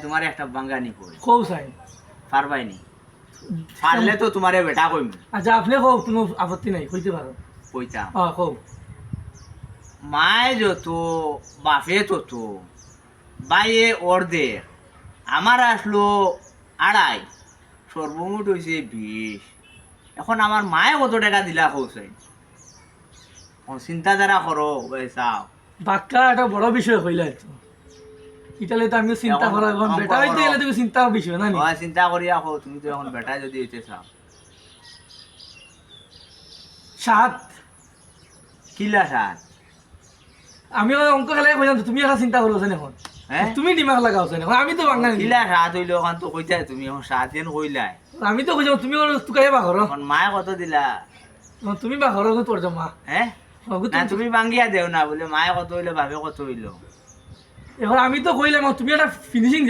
তোমার একটা বাঙ্গানি কই কৌ চাই পারবাইনি পারলে তো তোমারে বেটা কইম আচ্ছা আপনি কৌ কোনো আপত্তি নাই কইতে পারো কইতাম কৌ মায়ে যত বাপে তত বাইয়ে অর্ধেক আমার আসলো 2.5 সর্বমোট হয়েছে 20 এখন আমার মায়ে কত টাকা দিলা কৌশাই চিন্তাধারা করো চাও বাক্কা একটা বড় বিষয় হইলে তো ইতালে তো আমি চিন্তা এখন করা এখন অঙ্ক বেটা হইতে করো। গেলে তুমি চিন্তার বিষয় না নি হয় চিন্তা করিয়া কো তুমি তো এখন বেটা যদি হইতে চাও 7 কিলা সাত আমি ওই অঙ্ক খেলে কইলাম তুমি একটা চিন্তা করো এখন হ্যাঁ তুমি দিমাগ লাগাও এখন আমি তো বাংলা কিলা সাত হইলো এখন তো কইতাই তুমি এখন 7 দিন কইলাই আমি তো কইলাম তুমি তুকাই বা ঘর এখন মায়ে কত দিলা তুমি বা ঘর তোর জমা হ্যাঁ না তুমি বাঙ্গিয়া দেও না বলে মায়ে কত হইলো ভাবে কত হইলো এখন আমি তো কইলাম তুমি একটা ফিনিশিং